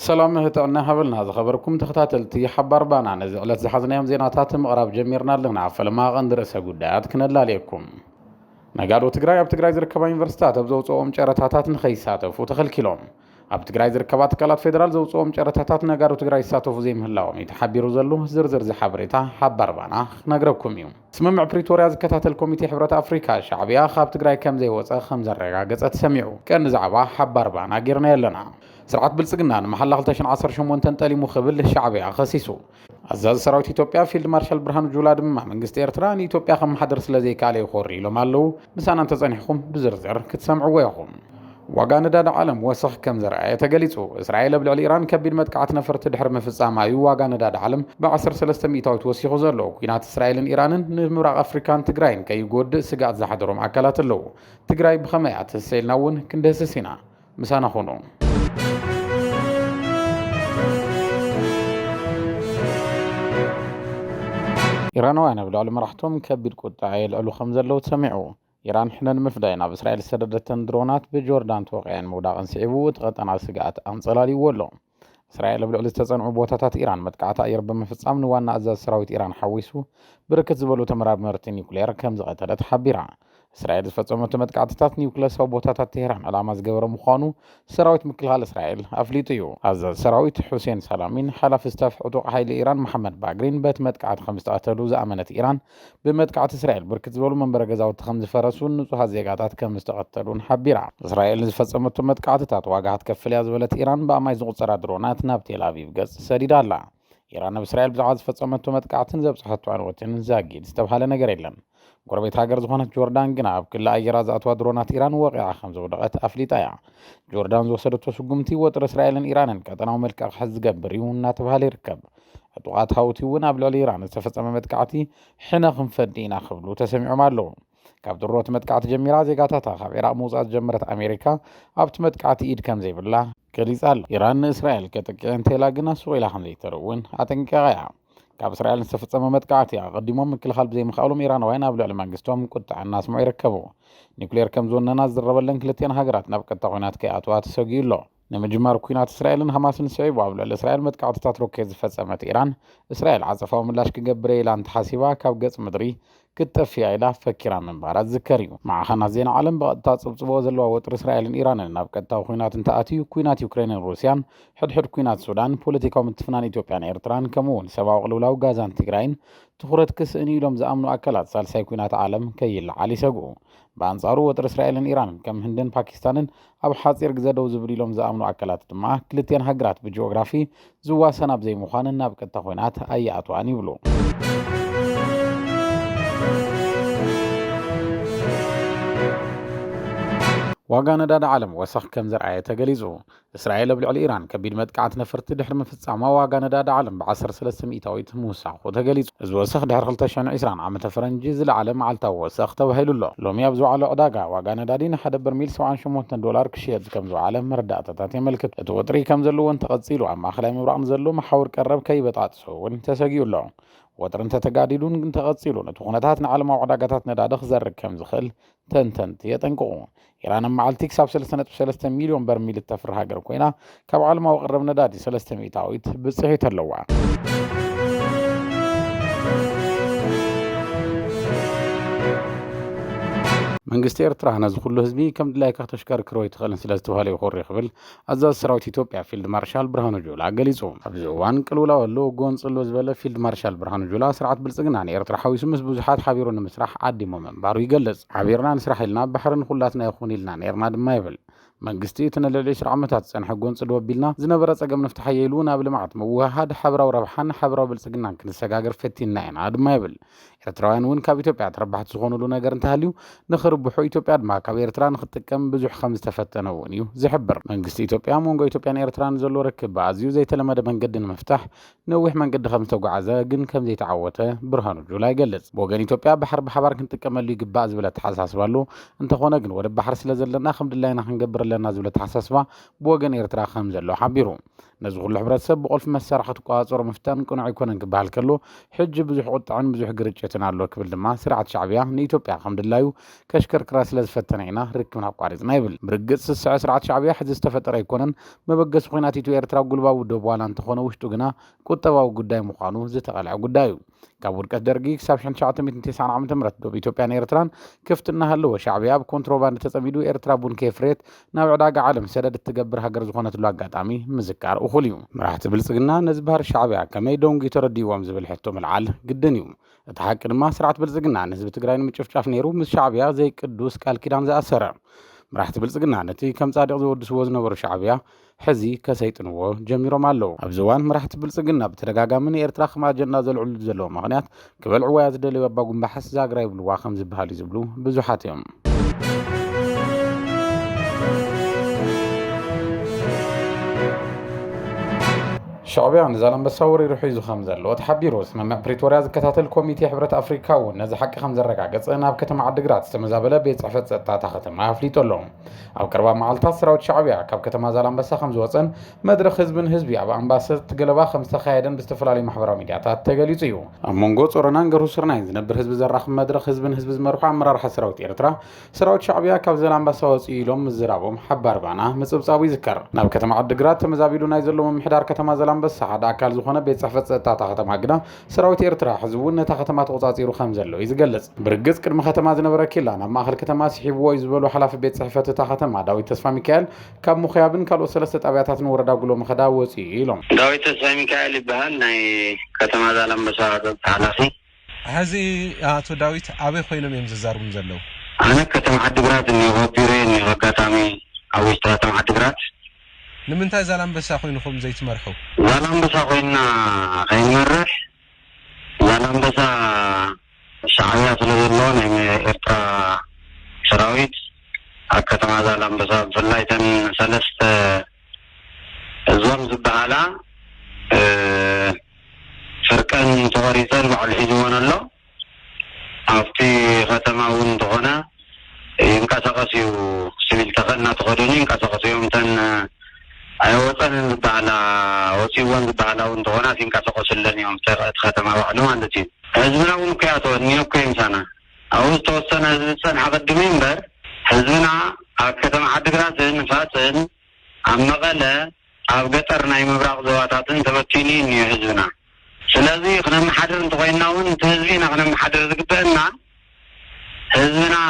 سلام هتقولنا هبلنا هذا خبركم تختاتلتي حبار بانا نزعلت زحزنا يوم زيناتات مقرب جميرنا لنا فلما غندر سجودات كنا عليكم نقالوا تقراي بتقراي زركبا يونيفرسيتات بزوصوم ጨረታታት ንኸይሳተፉ ተኸልኪሎም ኣብ ትግራይ ዝርከባ ትካላት ፌደራል ዘውፅኦም ጨረታታት ነጋሩ ትግራይ ይሳተፉ ዘይምህላዎም የተሓቢሩ ዘሎ ዝርዝር ዝሓበሬታ ሓባር ባና ክነግረኩም እዩ ስምምዕ ፕሪቶሪያ ዝከታተል ኮሚቴ ሕብረት አፍሪካ ሻዕቢያ ካብ ትግራይ ከም ዘይወፀ ከም ዘረጋገፀ ተሰሚዑ ቀን ዛዕባ ሓባር ባና ጌርና የለና ስርዓት ብልጽግና ንመሓላ 2018 ጠሊሙ ክብል ሻዕቢያ ኸሲሱ አዛዝ ሰራዊት ኢትዮጵያ ፊልድ ማርሻል ብርሃኑ ጁላ ድማ መንግስቲ ኤርትራ ንኢትዮጵያ ከም ማሕደር ስለዘይካለ ይኾሪ ኢሎም ኣለው ንሳናን ተጸኒሕኩም ብዝርዝር ክትሰምዕዎ ኢኹም ዋጋ ነዳዲ ዓለም ወሰኽ ከም ዘርአየ ተገሊጹ እስራኤል ኣብ ልዕሊ ኢራን ከቢድ መጥቃዕቲ ነፈርቲ ድሕሪ ምፍጻማ እዩ ዋጋ ነዳዲ ዓለም ብ13 ሚእታዊት ወሲኹ ዘሎ ኩናት እስራኤልን ኢራንን ንምብራቕ ኣፍሪካን ትግራይን ከይጎድእ ስጋት ዝሓደሮም ኣካላት ኣለው ትግራይ ብኸመይ ኣትሰልና እውን ክንደስስ ኢና ምሳና ኾኑ ኢራናውያን ኣብ ልዕሊ መራሕቶም ከቢድ ቁጣ የልዕሉ ከም ዘለው ተሰሚዑ ኢራን ሕነን ምፍዳይን ኣብ እስራኤል ዝተደደተን ድሮናት ብጆርዳን ተወቂዐን ምውዳቕን ስዒቡ እቲ ቀጠና ስጋኣት ኣንጸላሊዎ ኣሎ እስራኤል ኣብ ልዕሊ ዝተጸንዑ ቦታታት ኢራን መጥቃዕቲ ኣየር ብምፍጻም ንዋና ኣዛዝ ሰራዊት ኢራን ሓዊሱ ብርክት ዝበሉ ተመራመርቲ ኒውክሌር ከም ዝቐተለት ሓቢራ እስራኤል ዝፈጸመቱ መጥቃዕትታት ኒውክለሳዊ ቦታታት ቴህራን ዕላማ ዝገበረ ምዃኑ ሰራዊት ምክልኻል እስራኤል ኣፍሊጡ እዩ ኣዛዝ ሰራዊት ሁሴን ሰላሚን ሓላፊ ስታፍ ዕጡቕ ሓይሊ ኢራን መሐመድ ባግሪን በት መጥቃዕቲ ከም ዝተቐተሉ ዝኣመነት ኢራን ብመጥቃዕቲ እስራኤል ብርክት ዝበሉ መንበረ ገዛውቲ ከም ዝፈረሱን ንጹሃት ዜጋታት ከም ዝተቐተሉን ሓቢራ እስራኤል ዝፈጸመቱ መጥቃዕትታት ዋጋ ክትከፍል እያ ዝበለት ኢራን ብኣማይ ዝቑፀራ ድሮናት ናብ ቴል ኣቪቭ ገጽ ሰዲዳ ኣላ ኢራን ኣብ እስራኤል ብዛዕባ ዝፈጸመቱ መጥቃዕትን ዘብፅሐቱ ዕንወትን ዛጊድ ዝተባሃለ ነገር የለን ጎረቤት ሃገር ዝኾነት ጆርዳን ግና ኣብ ክልል ኣየራ ዝኣተዋ ድሮናት ኢራን ወቂዓ ከም ዝውደቐት ኣፍሊጣ እያ ጆርዳን ዝወሰደቶ ስጉምቲ ወጥሪ እስራኤልን ኢራንን ቀጠናዊ መልክዕ ክሕዝ ዝገብር እዩ እናተባሃለ ይርከብ ዕጡቓት ሃውቲ እውን ኣብ ልዕሊ ኢራን ዝተፈጸመ መጥቃዕቲ ሕነ ክንፈዲ ኢና ክብሉ ተሰሚዖም ኣለዉ ካብ ድሮት መጥቃዕቲ ጀሚራ ዜጋታታ ካብ ኢራቅ ምውፃእ ዝጀመረት ኣሜሪካ ኣብቲ መጥቃዕቲ ኢድ ከም ዘይብላ ገሊጻ ኣላ ኢራን ንእስራኤል ከጥቅዕን እንተኢላ ግና ሱቕ ኢላ ከም ዘይተርውን ኣጠንቂቓ እያ ካብ እስራኤል ዝተፈጸመ መጥቃዕቲ ቀዲሞም ምክልኻል ብዘይምኽኣሎም ኢራናውያን ኣብ ልዕሊ መንግስቶም ቁጣዕ እናስምዑ ይርከቡ ኒውክሌር ከም ዝወነና ዝረበለን ክልቲአን ሃገራት ናብ ቀጥታ ኩናት ከይኣትዋ ተሰጊዩ ኣሎ ንምጅማር ኩናት እስራኤልን ሓማስን ስዒቡ ኣብ ልዕሊ እስራኤል መጥቃዕትታት ሮኬት ዝፈጸመት ኢራን እስራኤል ዓጸፋዊ ምላሽ ክገብር ኢላ እንተሓሲባ ካብ ገጽ ምድሪ ክትጠፍያ ኢላ ፈኪራ ምንባራ ዝዝከር እዩ ማዕኸናት ዜና ዓለም ብቐጥታ ጽብጽቦ ዘለዋ ወጥሪ እስራኤልን ኢራንን ናብ ቀጥታዊ ኩናት እንተኣትዩ ኩናት ዩክሬንን ሩስያን ሕድሕድ ኩናት ሱዳን ፖለቲካዊ ምትፍናን ኢትዮጵያን ኤርትራን ከምኡውን ሰብኣዊ ቅልውላው ጋዛን ትግራይን ትኩረት ክስእኒ ኢሎም ዝኣምኑ ኣካላት ሳልሳይ ኩናት ዓለም ከይለዓል ይሰግኡ በአንጻሩ ወጥሪ እስራኤልን ኢራንን ከም ህንድን ፓኪስታንን ኣብ ሓፂር ግዜ ደው ዝብል ኢሎም ዝኣምኑ ኣካላት ድማ ክልቲአን ሃገራት ብጂኦግራፊ ዝዋሰና ብዘይምዃንን ናብ ቀጥታ ኩናት ኣይኣትዋን ይብሉ ዋጋ ነዳዲ ዓለም ወሰኽ ከም ዘርአየ ተገሊጹ እስራኤል ኣብ ልዕሊ ኢራን ከቢድ መጥቃዕቲ ነፈርቲ ድሕሪ ምፍጻማ ዋጋ ነዳዲ ዓለም ብ13 ሚእታዊት ምውሳኹ ተገሊጹ እዚ ወሰኽ ድሕሪ 2020 ዓመተ ፈረንጂ ዝለዓለ መዓልታዊ ወሰኽ ተባሂሉ ኣሎ ሎሚ ኣብ ዝወዓለ ዕዳጋ ዋጋ ነዳዲ ንሓደ በርሚል $78 ክሽየጥ ከም ዝወዓለ መረዳእታታት የመልክቱ እቲ ወጥሪ ከም ዘለዎን ተቐጺሉ ኣብ ማእኸላይ ምብራቕ ንዘሎ መሓውር ቀረብ ከይበጣጥሶ እውን ተሰጊኡ ኣሎ ወጥሪ እንተተጋዲሉን ግን ተቐጺሉን እቲ ኩነታት ንዓለማዊ ዕዳጋታት ነዳዲ ክዘርግ ከም ዝኽእል ተንተንቲ የጠንቅቑ ኢራን መዓልቲ ክሳብ 3.3 ሚልዮን በርሚል እተፍሪ ሃገር ኮይና ካብ ዓለማዊ ቅረብ ነዳዲ 3 ሚእታዊት ብጽሒት ኣለዋ መንግስቲ ኤርትራ ነዚ ኩሉ ህዝቢ ከም ድላይ ከተሽከርክሮ ይትኽእልን ስለዝተባሃለ ይኾሪ ይኽብል ኣዛዝ ሰራዊት ኢትዮጵያ ፊልድ ማርሻል ብርሃኑ ጁላ ገሊጹ ኣብዚ እዋን ቅልውላው ኣሎ ጎንፅሎ ዝበለ ፊልድ ማርሻል ብርሃኑ ጁላ ስርዓት ብልጽግና ንኤርትራ ሓዊሱ ምስ ብዙሓት ሓቢሩ ንምስራሕ ዓዲሞ ምንባሩ ይገልጽ ሓቢርና ንስራሕ ኢልና ባሕርን ኩላትና ይኹን ኢልና ነርና ድማ ይብል መንግስቲ እቲ ንልዕሊ 10 ዓመታት ዝጸንሐ ጎንፂ ደወቢልና ዝነበረ ጸገም ንፍታሕ የኢሉ ናብ ልምዓት ምውህሃድ ሓበራዊ ረብሓን ሓበራዊ ብልጽግናን ክንሰጋገር ፈቲና ኢና ድማ ይብል ኤርትራውያን እውን ካብ ኢትዮጵያ ተረባሕቲ ዝኾኑሉ ነገር እንተሃልዩ ንኽርብሑ ኢትዮጵያ ድማ ካብ ኤርትራ ንኽትጥቀም ብዙሕ ከም ዝተፈተነ እውን እዩ ዝሕብር መንግስቲ ኢትዮጵያ ሞንጎ ኢትዮጵያን ኤርትራን ዘሎ ርክብ ኣዝዩ ዘይተለመደ መንገዲ ንምፍታሕ ነዊሕ መንገዲ ከም ዝተጓዓዘ ግን ከም ዘይተዓወተ ብርሃኑ ጁላ ይገልጽ ብወገን ኢትዮጵያ ባሕር ብሓባር ክንጥቀመሉ ይግባእ ዝብለ ተሓሳስባ ኣሎ እንተኾነ ግን ወደ ባሕር ስለ ዘለና ከም ድላይና ክንገብር ለና ዝብለ ተሓሳስባ ብወገን ኤርትራ ከም ዘሎ ሓቢሩ نزغل الحبرتسب بقول في مسارخة قواصر مفتان كون عيكونن كبال كلو حج بزح قطعن بزح قرجتنا على كبل دما سرعة شعبية نيتوبيا الحمد لله كشكر كراس لزفتنينا ركبنا قارزنا يبل برقص الساعة سرعة شعبية حز استفتر يكونن ما بقص خويناتي تو إيرترا قلبا ودوبوالا انتخونا وشتو قنا كتباو قداي مقانو زتغالع قدايو كابوركة درقي كساب شان شعاتة 290 عام تمرت دوب إثيوبيا إيرتران كفتنا هلو شعبية بكونتروباند تسميدو إيرترا بون كيفريت ناوع داقة عالم سدد التقبر هاقر زخونة الواقات عمي مزكار أخوليوم راح تبلسقنا نزبهر الشعبية كما يدونجي تردي وامزبل حتو ملعال قدن يوم اتحاكر ما سرعة بلسقنا نزب تقراين متشفشاف نيرو مز شعبية زي قدوس كالكيدان زي أسرع راح تبلسقنا نتي كم صادق زود سوز نور شعبية حزي كسيتنو جميرو مالو ابزوان راح تبلسقنا بترغاغا من إيرترا خما جنا زلعل زلو مغنيات كبل عوايا زدلي وباقوم بحس زاقرا يبلو واخم زبهالي زبلو بزوحاتيهم شعبية نزالن بصور يروح يزو خمزة لو تحبيرو اسمه بريتوريا زكتاتل كوميتي حبرة أفريقيا ونزا حق خمزة رقاقص انا بكتم عدقرات استمزابلا بيت صحفت سطاتا ختم عفليتو لهم او كربا معالتا سراوت شعبية كاب كتم زالن بسا خمز وصن مدرخ حزبن حزبي اب امباسط تقلبا خمسة خايدن باستفلالي محبرا ميدياتات تقليصيو امونغو صورنان غرو سرناين زنبر حزب زراخ مدرخ حزبن حزب زمرخو امرار حسراوت إيرترا سراوت شعبية كاب زالن بسا وصيلوم مزرابوم حبار بانا مصبصاوي ذكر ناب كتم عدقرات تمزابيلو نايزلوم محدار كتم زالن بس حدا أكل زخونة بيت صحفت سطاتا ختم عقنا سراوت إيرترا حزبون نتا ختمات قصاصيرو خمزلو يزقلص برقص كرم ختمات زنبرا كيلا ناب ماخر كتمات سحيبو يزبلو حلاف بيت صحفت تا ختم داوي تسفا ميكائيل كاب مخيابن كالو سلسة أبياتات نوردا قلو مخدا وصيلوم داوي تسفا ميكائيل بهال ناي كتمات زالن بسا حلافي هذه أتو داويت أبي خوينم يمززارون زلو أنا كتم عدقرات إني غبيرين غكاتامي أو استراتم عدقرات نمنتا زالن بسا خوينكم زيت مرحو زالن بسا خوينا خين مرح زالن بسا شعبية سلوزلون يعني إرترا سراويت كتم زالن بسا بفلايتن سلست الزوام زبهالا فرقان تغريطان بعد الحجوان الله أفتي ختماون تغنى ينكاسقسيو سبيل تغنى تغريني ينكاسقسيو متن أيوة بعلا وسيوان بعلا وندونا في كاسة قصلني يوم ختم وعنو عندتي حزبنا ونكياتو نيوكي إنسانا أو توصلنا حزبنا حق الدمين بر حزبنا ختم حد قراسن فاتن أما غلا أبقترنا يمبرق زواتاتن تبتيني نيو حزبنا سلازي خنا محدر نتغيناون تهزبين خنا محدر ذكبنا حزبنا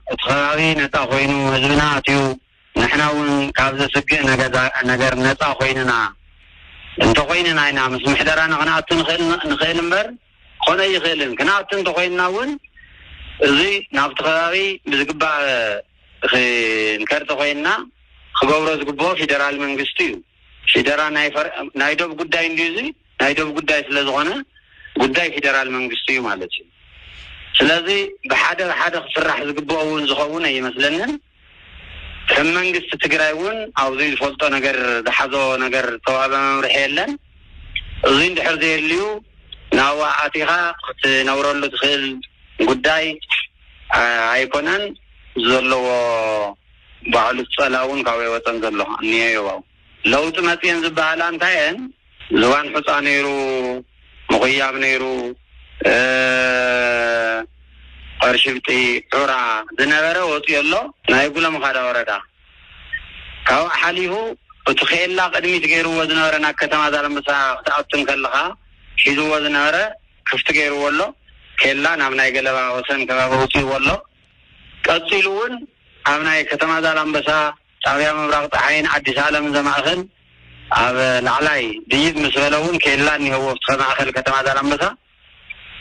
اتخلاوي نتاخوينو حزبنا تيو نحنا كابز سجى نجار نتا خويننا انت خويننا هنا مش محدرانا قناة نخيل مبر خنا يخيلن قناة انت خويننا ون زي نافت خلاوي بزقبا نكرت خويننا خبورة زقبا فيدرال منجستيو فيدرال نايدوب قداي انديزي نايدوب قداي سلازغنا قداي فيدرال منجستيو مالتي سلازي بحدا فرح زقبا ون زخونا يمثلنا كم منجست تجرايون أو زي الفلطة نجر دحضو نجر توابا مرحيلا زين دحر زي الليو ناوا عاتيها نورولو تخيل قداي ايكونان زلو بعلو تصلاون كاوي وطن زلو نيايو لو تمتين زبالان تاين زوان حصا نيرو مغياب نيرو قرشبتي عورا دنبرة وطيالله نايقول مخادا وردا كاو حاليهو وتخيل لا قدمي تغيرو وزنورا ناكتما زالن بسا تأبتن كاللغا حيزو وزنورا كفت غيرو والله كيلا نامناي قلبا وسن كبابا وطي والله قصيلون امناي كتما زالن بسا تابيا مبراق طحين عدي سالم زماخن اب العلاي ديب مسولون كيلا نيهو وفتخنا اخل كتما زالن بسا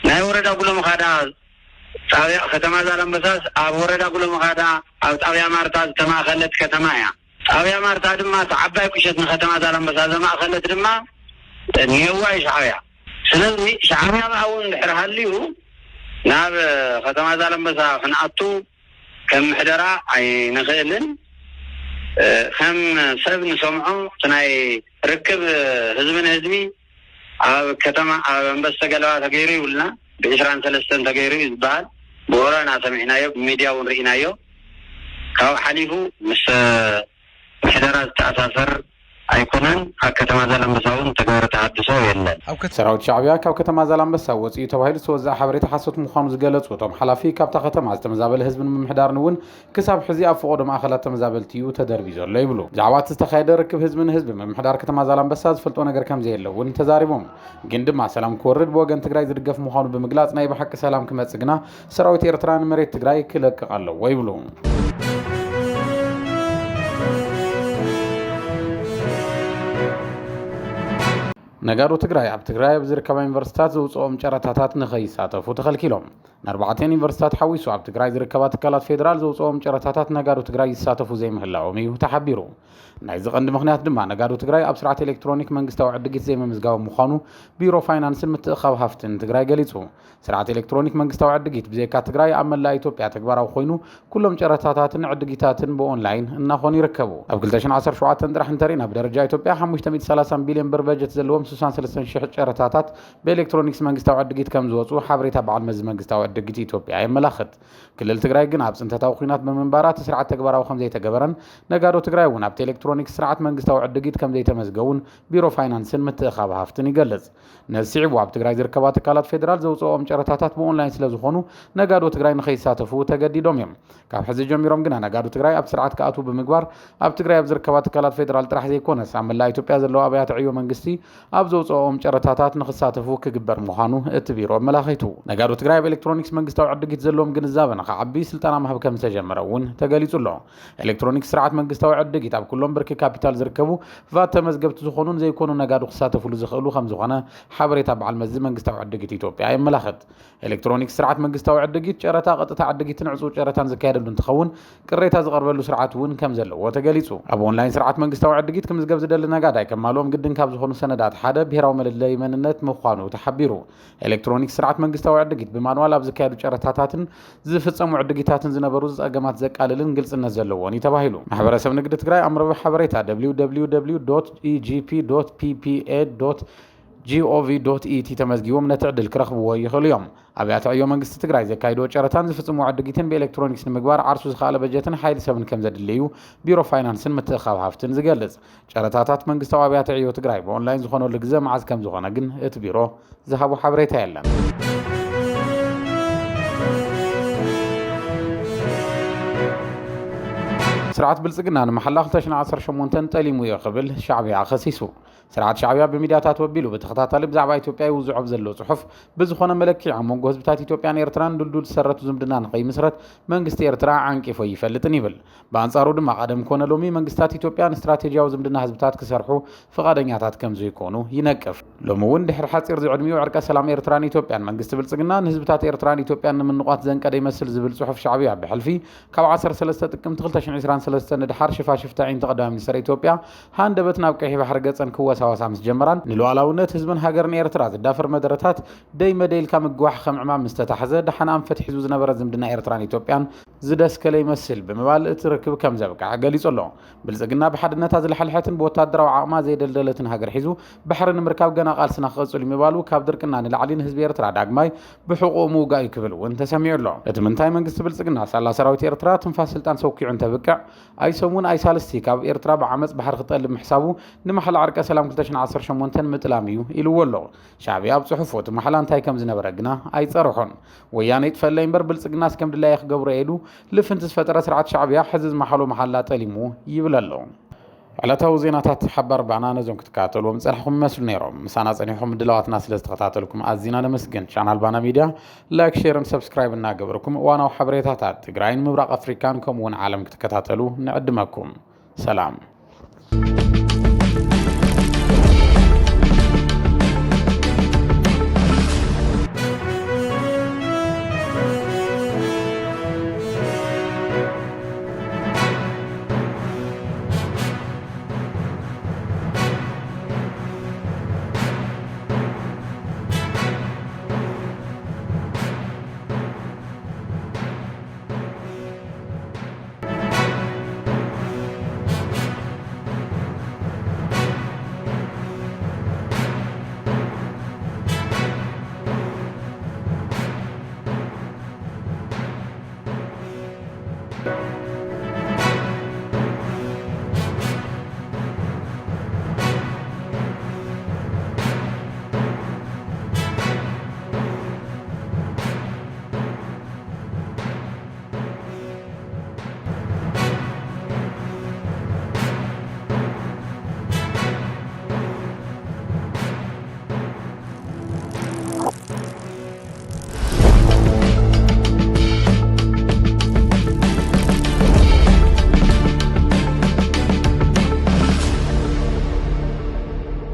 ناي وردا قولو مخادا طاويا ختما زالن بساس ابوردا قولو مخادا او طاويا مارتاز كما خلت كتمايا طاويا مارتا دما تعباي كشت ختما زالن بساس ما خلت دما نيواي شعبيا سلازي شعبيا باون دحرهاليو ناب ختما زالن بسا خنعتو كم حدرا اي نخيلن خم سبن سمعو تناي ركب حزبنا حزبي كتما بس قالوا تغيري ولنا بإشران ثلاثة تغيري يزبال بورانا سمعنايو بميديا ونرئنايو كاو حليفو مش محدرات تأساسر ኣይኮነን ኣብ ከተማ ዛላምበሳውን ተግባር ተሓድሶ የለን ሰራዊት ሻዕቢያ ካብ ከተማ ዛላምበሳ ወፂኡ ተባሂሉ ዝተወዛእ ሓበሬታ ሓሶት ምዃኑ ዝገለጹ እቶም ሓላፊ ካብታ ከተማ ዝተመዛበለ ህዝብን ምምሕዳርን እውን ክሳብ ሕዚ ኣብ ፍቆዶ ማእኸላት ተመዛበልቲ እዩ ተደርቢ ዘሎ ይብሉ ብዛዕባ እቲ ዝተኻየደ ርክብ ህዝብን ህዝቢ ምምሕዳር ከተማ ዛላምበሳ ዝፈልጦ ነገር ከምዘየለ እውን ተዛሪቦም ግን ድማ ሰላም ክወርድ ብወገን ትግራይ ዝድገፍ ምዃኑ ብምግላጽ ናይ ብሓቂ ሰላም ክመጽእ ግና ሰራዊት ኤርትራ ንመሬት ትግራይ ክለቅቕ ኣለዎ ይብሉ ነጋሩ ትግራይ ኣብ ትግራይ ዝርከባ ዩኒቨርሲቲታት ዘውፅኦም ጨረታታት ንኸይሳተፉ ተኸልኪሎም ን4 ዩኒቨርሲቲታት ሓዊሱ ኣብ ትግራይ ዝርከባ ትካላት ፌደራል ዘውፅኦም ጨረታታት ነጋሩ ትግራይ ይሳተፉ ዘይምህላዎም እዩ ተሓቢሩ ናይ ዝቐንዲ ምኽንያት ድማ ነጋሩ ትግራይ ኣብ ስርዓት ኤሌክትሮኒክ መንግስታዊ ዕድጊት ዘይምምዝጋቦ ምዃኑ ቢሮ ፋይናንስን ምትእኻብ ሃፍትን ትግራይ ገሊጹ ስርዓት ኤሌክትሮኒክ መንግስታዊ ዕድጊት ብዘይካ ትግራይ ኣብ መላእ ኢትዮጵያ ተግባራዊ ኮይኑ ኩሎም ጨረታታትን ዕድጊታትን ብኦንላይን እናኾኑ ይርከቡ ኣብ 2017 ጥራሕ እንተሪእና ብደረጃ ኢትዮጵያ 530 ቢልዮን ብር በጀት ዘለዎም 63,000 ጨረታታት በኤሌክትሮኒክስ መንግስታዊ ዕድጊት ከም ዝወፁ ሓበሬታ በዓል መዚ መንግስታዊ ዕድጊት ኢትዮጵያ የመላኽት ክልል ትግራይ ግን ኣብ ጽንተታዊ ኩናት ብምንባራት ስርዓት ተግባራዊ ከም ዘይተገበረን ነጋዶ ትግራይ እውን ኣብ ኤሌክትሮኒክስ ስርዓት መንግስታዊ ዕድጊት ከም ዘይተመዝገቡን ቢሮ ፋይናንስን ምትእኻብ ሃፍትን ይገልጽ ነሲዕቡ ኣብ ትግራይ ዝርከባ ትካላት ፌደራል ዘውፅኦም ጨረታታት ብኦንላይን ስለ ዝኾኑ ነጋዶ ትግራይ ንኸይሳተፉ ተገዲዶም እዮም ካብ ሕዚ ጀሚሮም ግና ነጋዶ ትግራይ ኣብ ስርዓት ክኣቱ ብምግባር ኣብ ትግራይ ኣብ ዝርከባ ትካላት ፌደራል ጥራሕ ዘይኮነስ ኣብ መላእ ኢትዮጵያ ዘለዋ ኣብያተ ዕዮ መንግስቲ ኣብ ዘውፅኦም ጨረታታት ንኽሳተፉ ክግበር ምዃኑ እቲ ቢሮ መላኺቱ ነጋዶ ትግራይ ኣብ ኤሌክትሮኒክስ መንግስታዊ ዕድጊት ዘለዎም ግንዛበ ንኸዓቢ ስልጠና ምሃብ ከም ዝተጀመረ እውን ተገሊጹ ኣሎ ኤሌክትሮኒክስ ስርዓት መንግስታዊ ዕድጊት ኣብ ኩሎም ብርኪ ካፒታል ዝርከቡ ቫት ተመዝገብቲ ዝኾኑን ዘይኮኑ ነጋዶ ክሳተፍሉ ዝኽእሉ ከም ዝኾነ ሓበሬታ በዓል መዚ መንግስታዊ ዕድጊት ኢትዮጵያ የመላኽት ኤሌክትሮኒክስ ስርዓት መንግስታዊ ዕድጊት ጨረታ ቀጥታ ዕድጊትን ዕፁ ጨረታን ዝካየደሉ እንትኸውን ቅሬታ ዝቐርበሉ ስርዓት እውን ከም ዘለዎ ተገሊጹ ኣብ ኦንላይን ስርዓት መንግስታዊ ዕድጊት ክምዝገብ ዝደሊ ነጋዳይ ከማልዎም ግድን ካብ ዝኾኑ ሰነዳት ሓደ ብሔራዊ መለለይ መንነት ምዃኑ ተሓቢሩ ኤሌክትሮኒክስ ስርዓት መንግስታዊ ዕድጊት ብማንዋል ኣብ ዝካየዱ ጨረታታትን ዝፍጸሙ ዕድጊታትን ዝነበሩ ፀገማት ዘቃልልን ግልጽነት ዘለዎን ተባሂሉ ማሕበረሰብ ንግዲ ትግራይ ኣምረበ ሓበሬታ www.egp.ppa.gov.et ተመዝጊቦም ነቲ ዕድል ክረኽብዎ ይኽእሉ እዮም ኣብያተ ዕዮ መንግስቲ ትግራይ ዘካይዶ ጨረታን ዝፍጽሙ ዕድጊትን ብኤሌክትሮኒክስ ንምግባር ዓርሱ ዝኻለ በጀትን ሓይሊ ሰብን ከም ዘድልዩ ቢሮ ፋይናንስን ምትእኻብ ሃፍትን ዝገልጽ ጨረታታት መንግስታዊ ኣብያተ ዕዮ ትግራይ ብኦንላይን ዝኾነሉ ግዜ መዓዝ ከም ዝኾነ ግን እቲ ቢሮ ዝሃቡ ሓበሬታ የለን ስርዓት ብልጽግና ንመሓላ 2018 ጠሊሙ ይኽብል ሻዕቢያ ኸሲሱ ስርዓት ሻዕቢያ በሚድያታት ወቢሉ በተኸታታሊ ብዛዕባ ኢትዮጵያ ይውዝዖም ዘሎ ጽሑፍ ብዝኾነ መለክዕ ኣብ መንጎ ህዝብታት ኢትዮጵያን ኤርትራን ድልዱል ዝሰረቱ ዝምድና ንኸይምስረት መንግስቲ ኤርትራ ዓንቂፎ ይፈልጥን ይብል በአንጻሩ ድማ ቀደም ኮነ ሎሚ መንግስታት ኢትዮጵያን ስትራቴጂያዊ ዝምድና ህዝብታት ክሰርሑ ፍቃደኛታት ከም ዘይኮኑ ይነቅፍ ሎሚ እውን ድሕሪ ሓፂር ዝዕድሚው ዕርቀ ሰላም ኤርትራን ኢትዮጵያን መንግስቲ ብልጽግና ንህዝብታት ኤርትራን ኢትዮጵያን ንምንቋት ዘንቀደ ይመስል ዝብል ጽሑፍ ሻዕቢያ ብሕልፊ ካብ 13 ጥቅምቲ 2023 ንድሓር ሽፋሽፍታ ዒንተ ቀዳማይ ሚኒስትር ኢትዮጵያ ሃንደበት ናብ ቀይሕ ባሕሪ ገጸን ክወሳወሳ ምስ ጀመራን ንሉዓላውነት ህዝብን ሃገርን ኤርትራ ዝዳፈር መደረታት ደይ መደይልካ ምግዋሕ ከምዕማም ምስ ተታሕዘ ደሓን ኣንፈት ሒዙ ዝነበረ ዝምድና ኤርትራን ኢትዮጵያን ዝደስከለ ይመስል ብምባል እቲ ርክብ ከም ዘብቃዕ ገሊጹ ኣሎ ብልጽግና ብሓድነታ ዝለሓልሐትን ብወታደራዊ ዓቕማ ዘይደልደለትን ሃገር ሒዙ ባሕሪ ንምርካብ ገና ቃልስና ክቕጽሉ ምባሉ ካብ ድርቅና ንላዕሊ ንህዝቢ ኤርትራ ዳግማይ ብሕቁኡ ምውጋእ ክብል እውን ተሰሚዑ ኣሎ እቲ ምንታይ መንግስቲ ብልጽግና ሳላ ሰራዊት ኤርትራ ትንፋስ ስልጣን ሰውኪዑ እንተብቅዕ ኣይሰሙን ኣይሳልስቲ ካብ ኤርትራ ብዓመፅ ባሕሪ ክጠልብ ምሕሳቡ ንመሓላ ዕርቀ ሰላም 2018 ምጥላም እዩ ኢልዎ ኣሎ ሻዕቢያ ኣብ ጽሑፉ እቲ መሓላ እንታይ ከም ዝነበረ ግና ኣይፀርሖን ወያነ ይጥፈለይ እምበር ብልጽግና እስከም ድላይ ክገብሮ ኢሉ ልፍንቲ ዝፈጠረ ስርዓት ሻዕቢያ ሕዚ ዝመሓሎ መሓላ ጠሊሙ ይብል ኣሎ ዕለታዊ ዜናታት ሓባር ባዕና ነዞም ክትከታተልዎም ፀናሕኩም ይመስሉ ነይሮም ምሳና ፀኒሕኩም ድለዋትና ስለ ዝተኸታተልኩም ኣዝና ነመስግን ቻናል ባና ሚድያ ላይክ ሼርን ሰብስክራይብ እናገበርኩም እዋናዊ ሓበሬታታት ትግራይን ምብራቕ ኣፍሪካን ከምኡውን ዓለም ክትከታተሉ ንዕድመኩም ሰላም